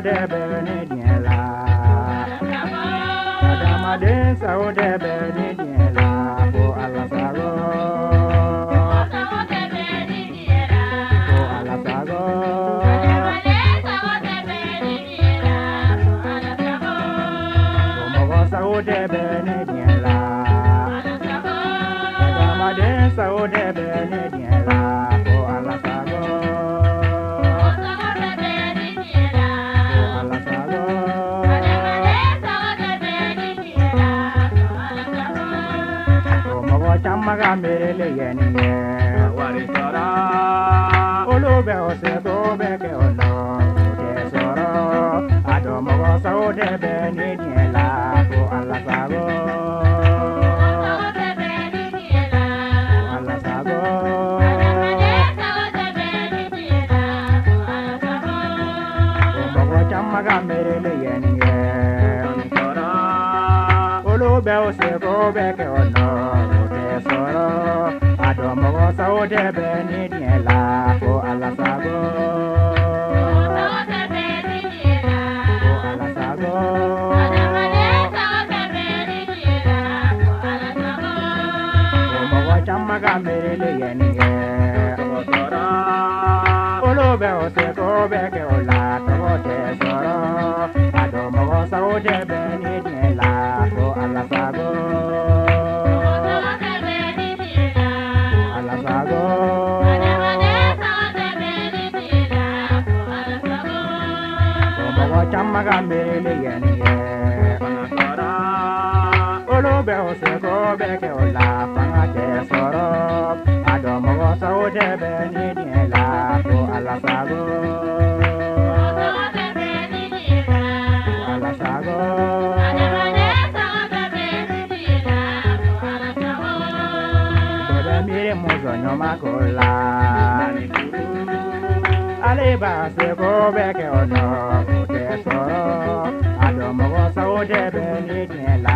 de benediela. Adamade sao de benediela. O alasago. O alasago. O mogo sao de benediela. Adamade sao de benediela. O alasago. Chamaga merele yeniye wari sora olo be ose go be ke ono de soro ado mogo sao de be ni diela ko alla sago alla sago mogo chamaga merele yeniye sora olo be ose go be ke ono soro ado mogo sao de benediela ko alasago ko alasago ko mogo chamaga merele yeniye soro olo be ose ko be ke ola to de soro ado mogo sao de benediela ko alasago chamaga merele yeniye soro olo be ose ko be ke ola panga de soro ado mogo sao de benediela ko alasago alasago bebe mire mozo nyoma kola aleba se ko be ke ono soro ado mogo sao de benediela